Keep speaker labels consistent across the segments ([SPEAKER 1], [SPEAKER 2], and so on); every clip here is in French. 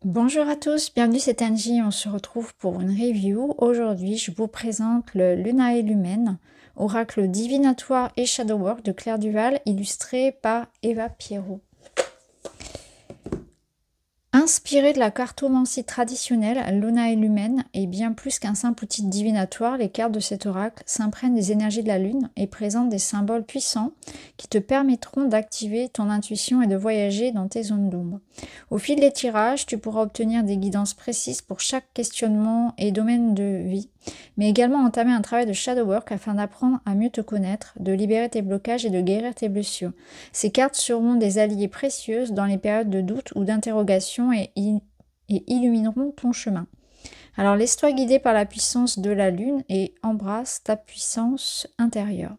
[SPEAKER 1] Bonjour à tous, bienvenue, c'est Angie, on se retrouve pour une review. Aujourd'hui, je vous présente le Lunae Lumen, oracle divinatoire et shadow work de Claire Duval, illustré par Eva Pierrot. Inspiré de la cartomancie traditionnelle, Lunae Lumen est bien plus qu'un simple outil divinatoire. Les cartes de cet oracle s'imprègnent des énergies de la lune et présentent des symboles puissants qui te permettront d'activer ton intuition et de voyager dans tes zones d'ombre. Au fil des tirages, tu pourras obtenir des guidances précises pour chaque questionnement et domaine de vie, mais également entamer un travail de shadow work afin d'apprendre à mieux te connaître, de libérer tes blocages et de guérir tes blessures. Ces cartes seront des alliées précieuses dans les périodes de doute ou d'interrogation et illumineront ton chemin. Alors laisse-toi guider par la puissance de la lune et embrasse ta puissance intérieure.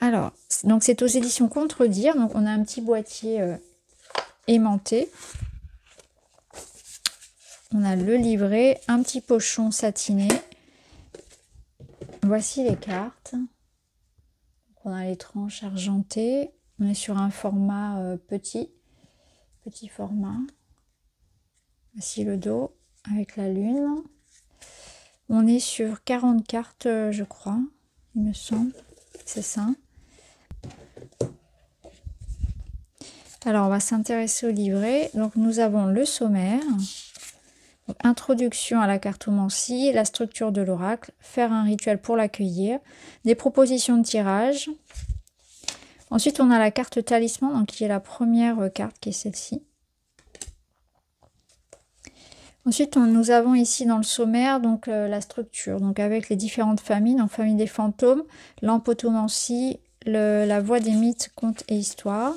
[SPEAKER 1] Alors, donc c'est aux éditions Contredire, donc on a un petit boîtier aimanté. On a le livret, un petit pochon satiné. Voici les cartes. On a les tranches argentées. On est sur un format petit format. Voici le dos avec la lune. On est sur 40 cartes, je crois, il me semble. C'est ça. Alors, on va s'intéresser au livret. Donc, nous avons le sommaire. Donc, introduction à la cartomancie, la structure de l'oracle, faire un rituel pour l'accueillir, des propositions de tirage. Ensuite, on a la carte talisman, donc qui est la première carte, qui est celle-ci. Ensuite, nous avons ici dans le sommaire donc la structure, donc avec les différentes familles, donc famille des fantômes, l'empotomancie, la voix des mythes, contes et histoires.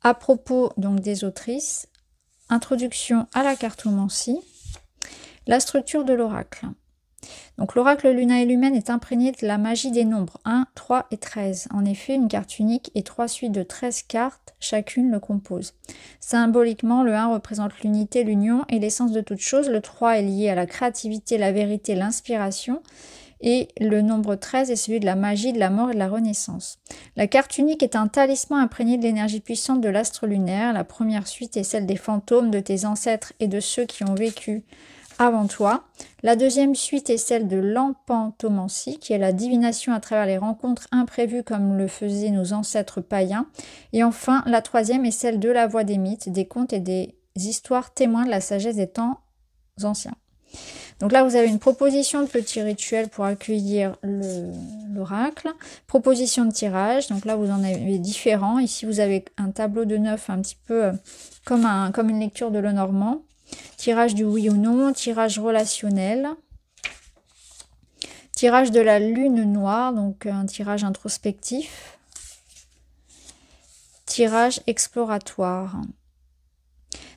[SPEAKER 1] À propos donc des autrices, introduction à la cartomancie, la structure de l'oracle. Donc l'oracle Lunae Lumen est imprégné de la magie des nombres 1, 3 et 13. En effet, une carte unique et 3 suites de 13 cartes, chacune le compose. Symboliquement, le 1 représente l'unité, l'union et l'essence de toute chose. Le 3 est lié à la créativité, la vérité, l'inspiration. Et le nombre 13 est celui de la magie, de la mort et de la renaissance. La carte unique est un talisman imprégné de l'énergie puissante de l'astre lunaire. La première suite est celle des fantômes, de tes ancêtres et de ceux qui ont vécu avant toi. La deuxième suite est celle de l'empantomancie, qui est la divination à travers les rencontres imprévues comme le faisaient nos ancêtres païens. Et enfin, la troisième est celle de la voix des mythes, des contes et des histoires témoins de la sagesse des temps anciens. Donc là, vous avez une proposition de petit rituel pour accueillir l'oracle. Proposition de tirage. Donc là, vous en avez différents. Ici, vous avez un tableau de 9 un petit peu comme une lecture de Lenormand. Tirage du oui ou non, tirage relationnel, tirage de la lune noire, donc un tirage introspectif, tirage exploratoire.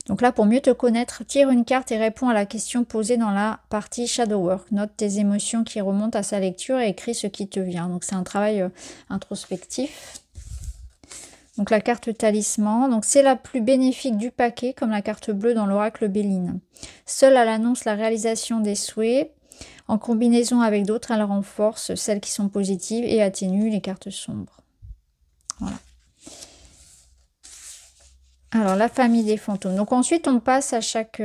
[SPEAKER 1] Donc là, pour mieux te connaître, tire une carte et réponds à la question posée dans la partie Shadow Work. Note tes émotions qui remontent à sa lecture et écris ce qui te vient. Donc c'est un travail introspectif. Donc la carte talisman, donc c'est la plus bénéfique du paquet, comme la carte bleue dans l'oracle Béline. Seule elle annonce la réalisation des souhaits. En combinaison avec d'autres, elle renforce celles qui sont positives et atténue les cartes sombres. Voilà. Alors la famille des fantômes. Donc ensuite on passe à chaque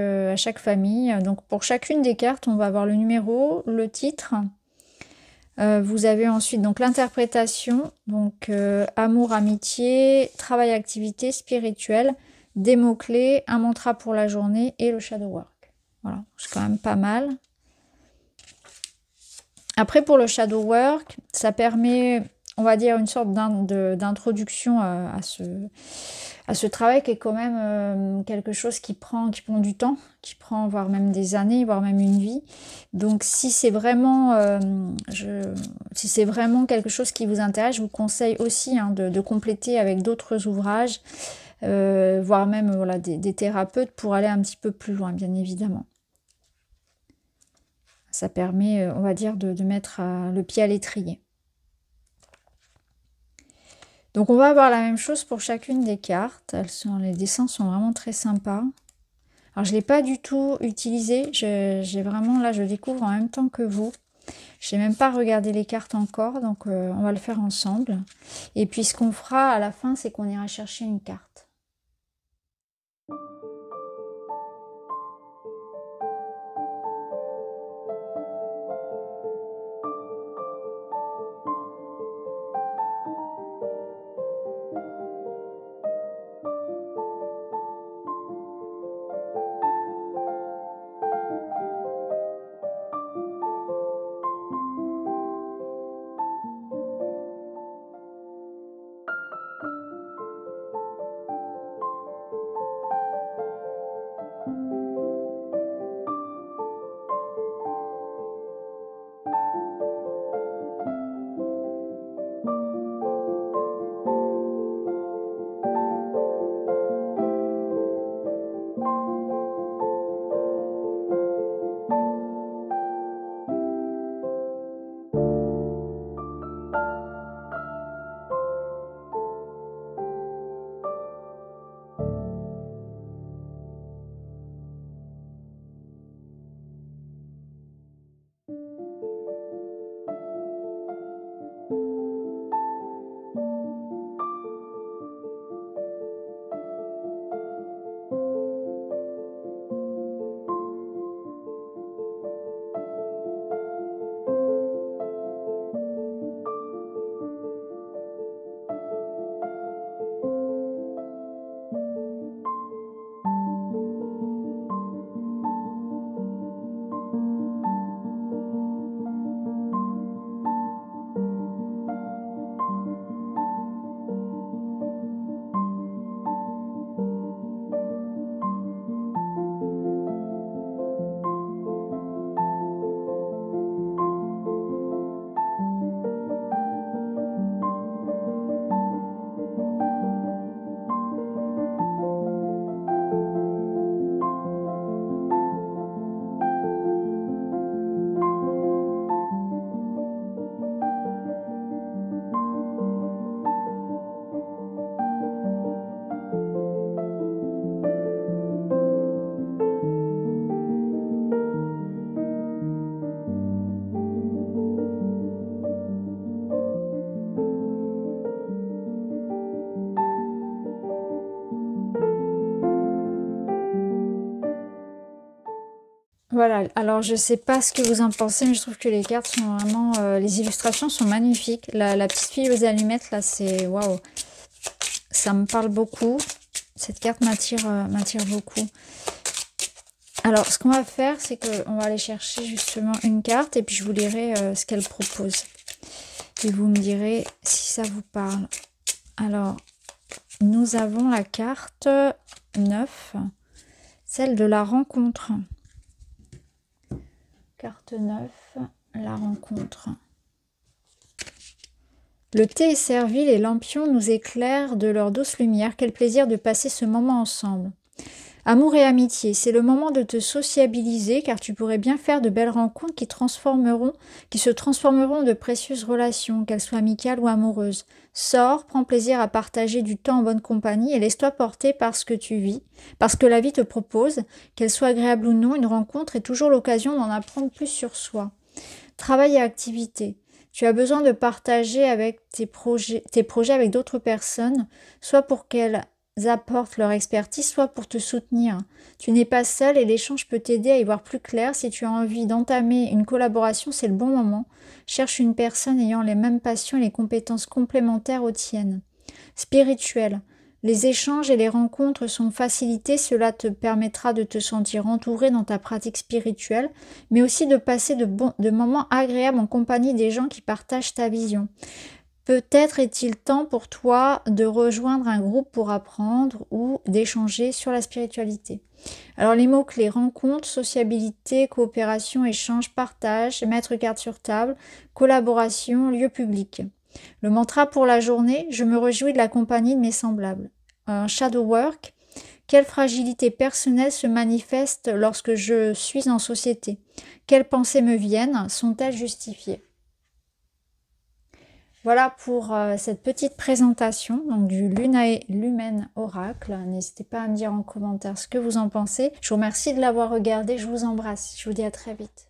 [SPEAKER 1] famille. Donc pour chacune des cartes, on va avoir le numéro, le titre. Vous avez ensuite donc l'interprétation, donc amour, amitié, travail, activité, spirituel, des mots-clés, un mantra pour la journée et le shadow work. Voilà, c'est quand même pas mal. Après pour le shadow work, ça permet, on va dire, une sorte d'introduction à ce travail qui est quand même quelque chose qui prend du temps, qui prend voire même des années, voire même une vie. Donc si c'est vraiment, quelque chose qui vous intéresse, je vous conseille aussi de compléter avec d'autres ouvrages, voire même voilà, des thérapeutes pour aller un petit peu plus loin, bien évidemment. Ça permet, on va dire, de mettre le pied à l'étrier. Donc on va avoir la même chose pour chacune des cartes. Les dessins sont vraiment très sympas. Alors je ne l'ai pas du tout utilisé. J'ai vraiment, là je découvre en même temps que vous. Je n'ai même pas regardé les cartes encore. Donc on va le faire ensemble. Et puis ce qu'on fera à la fin, c'est qu'on ira chercher une carte. Voilà, alors je sais pas ce que vous en pensez, mais je trouve que les cartes sont vraiment... les illustrations sont magnifiques. La petite fille aux allumettes, là, c'est... Waouh! Ça me parle beaucoup. Cette carte m'attire beaucoup. Alors, ce qu'on va faire, c'est qu'on va aller chercher justement une carte et puis je vous lirai ce qu'elle propose. Et vous me direz si ça vous parle. Alors, nous avons la carte 9, celle de la rencontre. Carte 9, la rencontre. Le thé est servi, les lampions nous éclairent de leur douce lumière. Quel plaisir de passer ce moment ensemble. Amour et amitié, c'est le moment de te sociabiliser car tu pourrais bien faire de belles rencontres qui se transformeront de précieuses relations, qu'elles soient amicales ou amoureuses. Sors, prends plaisir à partager du temps en bonne compagnie et laisse-toi porter par ce que tu vis, parce que la vie te propose, qu'elle soit agréable ou non, une rencontre est toujours l'occasion d'en apprendre plus sur soi. Travail et activité. Tu as besoin de partager avec tes projets avec d'autres personnes, soit pour qu'elles apportent leur expertise, soit pour te soutenir. Tu n'es pas seul et l'échange peut t'aider à y voir plus clair. Si tu as envie d'entamer une collaboration, c'est le bon moment. Cherche une personne ayant les mêmes passions et les compétences complémentaires aux tiennes. Spirituel. Les échanges et les rencontres sont facilités, cela te permettra de te sentir entouré dans ta pratique spirituelle, mais aussi de passer de moments agréables en compagnie des gens qui partagent ta vision. Peut-être est-il temps pour toi de rejoindre un groupe pour apprendre ou d'échanger sur la spiritualité. Alors les mots-clés, rencontre, sociabilité, coopération, échange, partage, mettre carte sur table, collaboration, lieu public. Le mantra pour la journée, je me réjouis de la compagnie de mes semblables. Un shadow work, quelle fragilité personnelle se manifeste lorsque je suis en société? Quelles pensées me viennent? Sont-elles justifiées? Voilà pour cette petite présentation donc du Lumen Oracle. N'hésitez pas à me dire en commentaire ce que vous en pensez. Je vous remercie de l'avoir regardé. Je vous embrasse. Je vous dis à très vite.